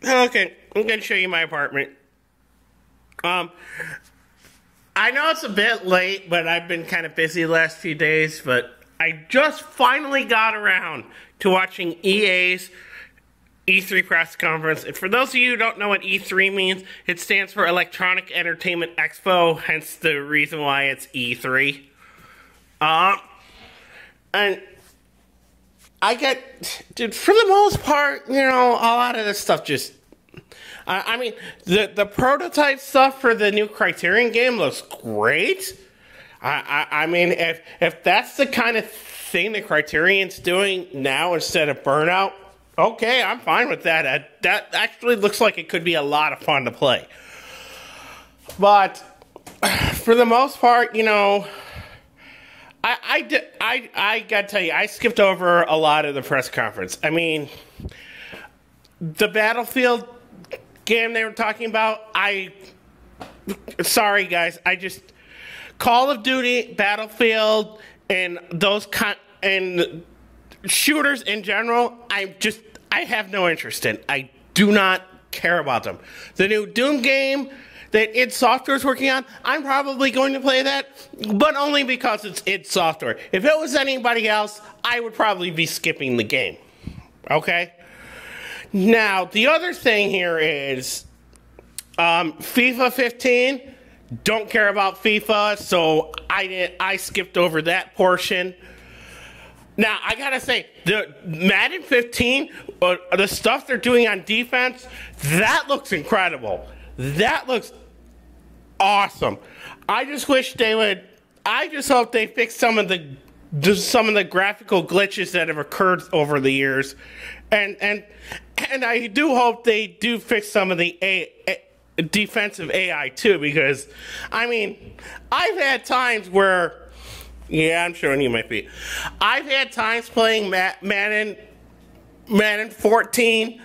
Okay, I'm gonna show you my apartment. I know it's a bit late, but I've been kind of busy the last few days, but I just finally got around to watching EA's E3 press conference. And for those of you who don't know what E3 means, it stands for Electronic Entertainment Expo, hence the reason why it's E3. And dude, for the most part, you know, a lot of this stuff just, I mean, the prototype stuff for the new Criterion game looks great. I mean, if that's the kind of thing that Criterion's doing now instead of Burnout, okay, I'm fine with that. That actually looks like it could be a lot of fun to play. But for the most part, you know, I gotta tell you, I skipped over a lot of the press conference. I mean, the Battlefield game they were talking about, sorry guys, Call of Duty, Battlefield, and and shooters in general, I have no interest in. I do not care about them. The new Doom game that id Software is working on, I'm probably going to play that, but only because it's id Software. If it was anybody else, I would probably be skipping the game. Okay? Now, the other thing here is FIFA 15. Don't care about FIFA, so I skipped over that portion. Now, I gotta say, the Madden 15, the stuff they're doing on defense, that looks incredible. That looks awesome. I just hope they fix some of the graphical glitches that have occurred over the years. And I do hope they do fix some of the defensive AI too, because, I mean, I've had times where, yeah, I'm showing you my feet. I've had times playing Madden 14.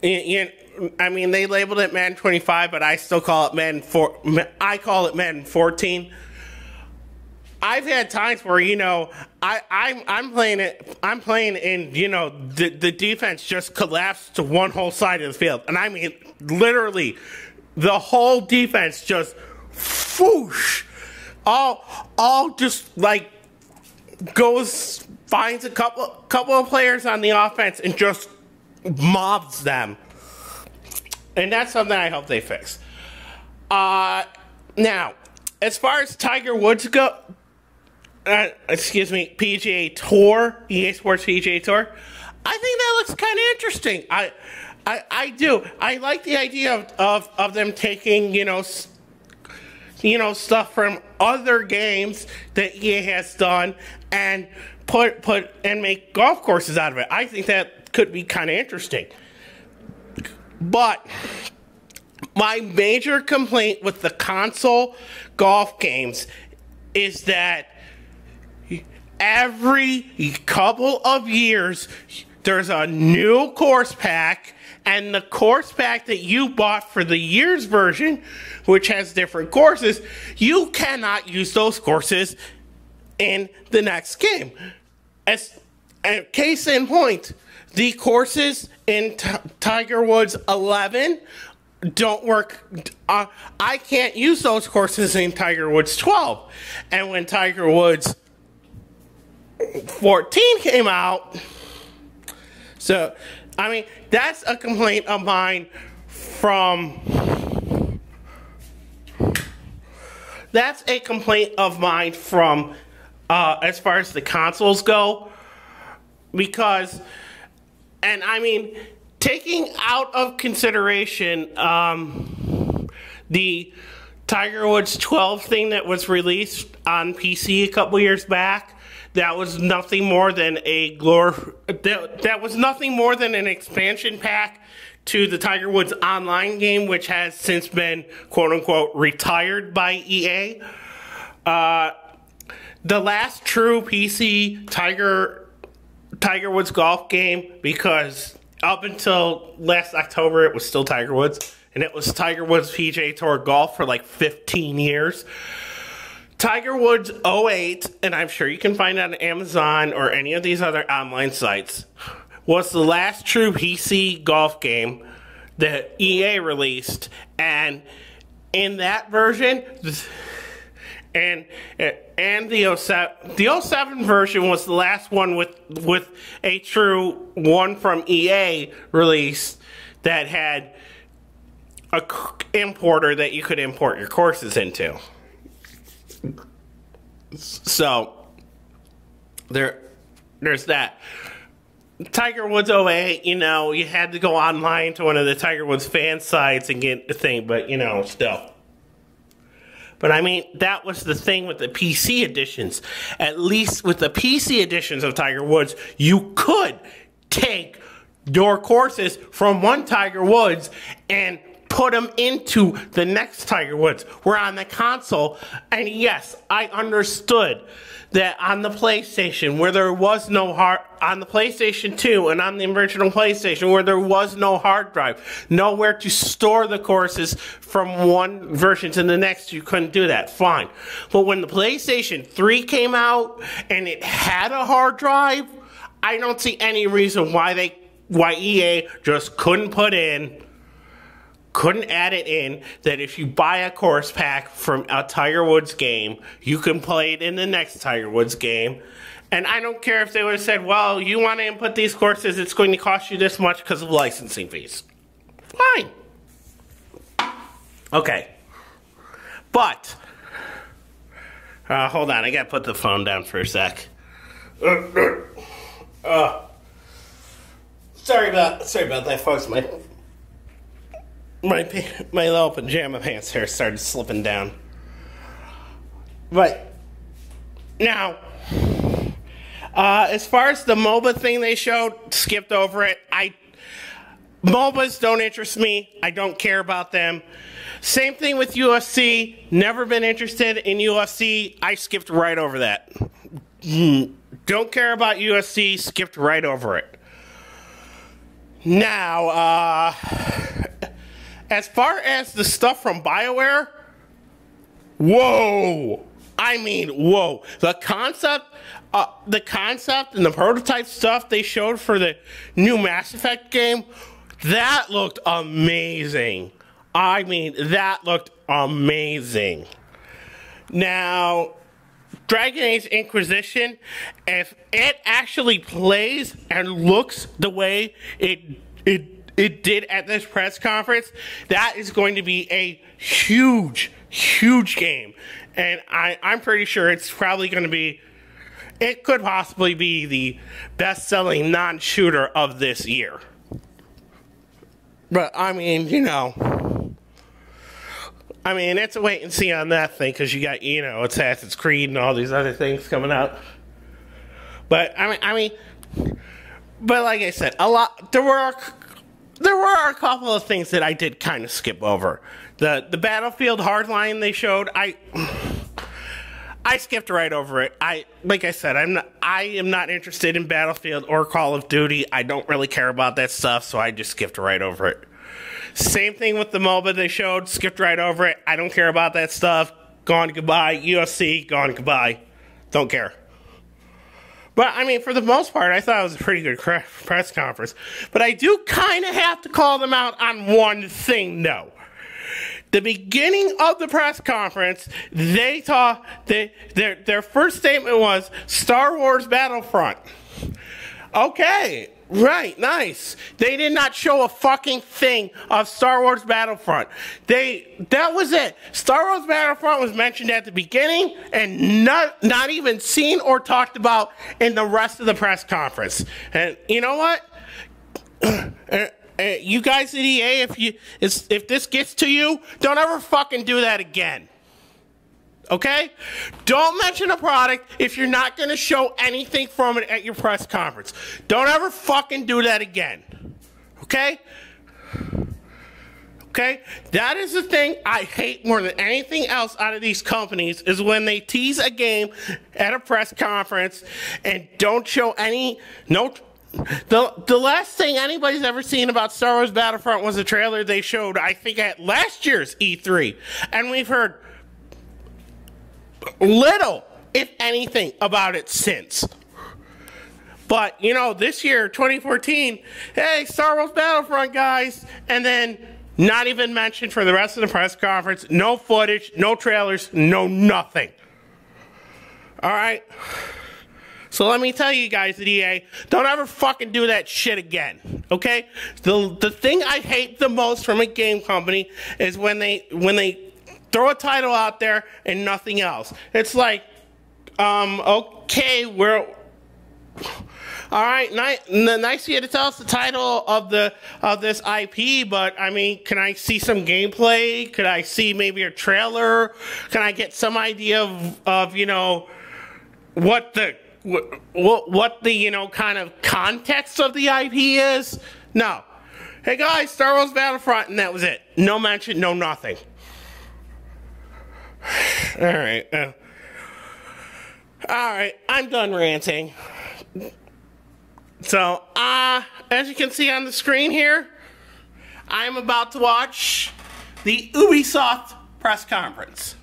I mean, they labeled it Madden 25, but I still call it Madden 4. I call it Madden 14. I've had times where, you know, I'm playing and, you know, the defense just collapsed to one whole side of the field. And I mean, literally, the whole defense just whoosh, all just like finds a couple of players on the offense and just mobs them. And that's something I hope they fix. Now, as far as Tiger Woods go, PGA Tour, EA Sports PGA Tour, I think that looks kind of interesting. I do. I like the idea of them taking, you know, stuff from other games that EA has done and and make golf courses out of it. I think that could be kind of interesting. But my major complaint with the console golf games is that every couple of years there's a new course pack, and the course pack that you bought for the year's version, which has different courses, you cannot use those courses in the next game. As a case in point, the courses in Tiger Woods 11 don't work. I can't use those courses in Tiger Woods 12. And when Tiger Woods 14 came out, so, I mean, that's a complaint of mine from as far as the consoles go, because, and I mean, taking out of consideration the Tiger Woods 12 thing that was released on PC a couple years back, that was nothing more than that was nothing more than an expansion pack to the Tiger Woods Online game, which has since been quote-unquote retired by EA. The last true PC Tiger Woods golf game, because up until last October it was still Tiger Woods, and it was Tiger Woods PGA Tour Golf for like 15 years. Tiger Woods 08, and I'm sure you can find it on Amazon or any of these other online sites, was the last true PC golf game that EA released, and in that version, and the 07 version was the last one with a true one from EA release that had a importer that you could import your courses into. So there's that. Tiger Woods 08, you know, you had to go online to one of the Tiger Woods fan sites and get the thing, but, you know, still. But, I mean, that was the thing with the PC editions. At least with the PC editions of Tiger Woods, you could take your courses from one Tiger Woods and put them into the next Tiger Woods. Where on the console, and yes, I understood that on the PlayStation, where there was no on the PlayStation 2 and on the original PlayStation, where there was no hard drive, nowhere to store the courses from one version to the next, you couldn't do that. Fine. But when the PlayStation 3 came out and it had a hard drive, I don't see any reason why EA just couldn't add it in that if you buy a course pack from a Tiger Woods game, you can play it in the next Tiger Woods game. And I don't care if they would have said, well, you want to input these courses, it's going to cost you this much because of licensing fees. Fine. Okay. But, hold on, I got to put the phone down for a sec. Sorry about that, folks. My little pajama pants here started slipping down. But now, as far as the MOBA thing they showed, skipped over it. MOBAs don't interest me. I don't care about them. Same thing with UFC. Never been interested in UFC. I skipped right over that. Don't care about UFC. Skipped right over it. Now, as far as the stuff from BioWare, whoa! I mean, whoa! The concept and the prototype stuff they showed for the new Mass Effect game, that looked amazing. I mean, that looked amazing. Now, Dragon Age Inquisition, if it actually plays and looks the way it did at this press conference, that is going to be a huge, huge game. And I'm pretty sure it's probably going to be, it could possibly be the best-selling non-shooter of this year. But, I mean, you know, it's a wait and see on that thing, because you got, you know, Assassin's Creed and all these other things coming out. But, but like I said, there were a couple of things that I did kind of skip over. The Battlefield Hardline they showed, I skipped right over it. Like I said, I am not interested in Battlefield or Call of Duty. I don't really care about that stuff, so I just skipped right over it. Same thing with the MOBA they showed, skipped right over it. I don't care about that stuff. Gone goodbye. UFC, gone goodbye. Don't care. But, I mean, for the most part, I thought it was a pretty good press conference. But I do kind of have to call them out on one thing, though. The beginning of the press conference, they thought their first statement was Star Wars Battlefront. Okay, right, nice. They did not show a fucking thing of Star Wars Battlefront. That was it. Star Wars Battlefront was mentioned at the beginning and not even seen or talked about in the rest of the press conference. And you know what? You guys at EA, if this gets to you, don't ever fucking do that again. Okay? Don't mention a product if you're not going to show anything from it at your press conference. Don't ever fucking do that again. Okay? Okay? That is the thing I hate more than anything else out of these companies, is when they tease a game at a press conference and don't show the last thing anybody's ever seen about Star Wars Battlefront was a trailer they showed, I think, at last year's E3. And we've heard little, if anything, about it since. But, you know, this year, 2014, hey, Star Wars Battlefront, guys. And then not even mentioned for the rest of the press conference. No footage, no trailers, no nothing. All right? So let me tell you guys at EA, don't ever fucking do that shit again, okay? The thing I hate the most from a game company is when they throw a title out there and nothing else. It's like, okay, we're... All right, nice of you to tell us the title of this IP, but I mean, can I see some gameplay? Could I see maybe a trailer? Can I get some idea of you know, what the you know, kind of context of the IP is? No. Hey guys, Star Wars Battlefront, and that was it. No mention, no nothing. All right, I'm done ranting. So, as you can see on the screen here, I'm about to watch the Ubisoft press conference.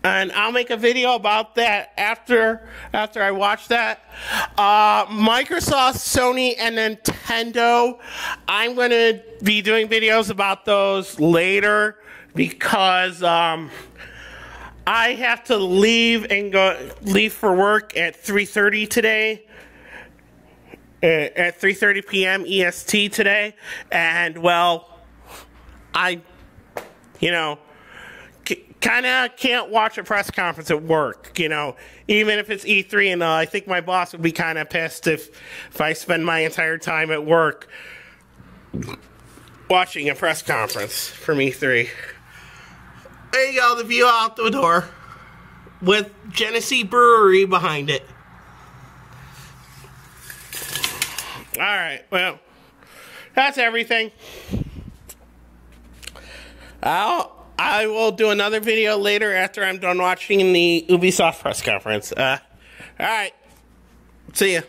And I'll make a video about that after I watch that. Microsoft, Sony, and Nintendo, I'm going to be doing videos about those later because I have to leave for work at 3:30 today. At 3:30 p.m. EST today, and well, I, you know, kind of can't watch a press conference at work, you know, even if it's E3 and I think my boss would be kind of pissed if I spend my entire time at work watching a press conference from E3. There you go, the view out the door with Genesee Brewery behind it. Alright, well, that's everything. I will do another video later after I'm done watching the Ubisoft press conference. Alright, see ya.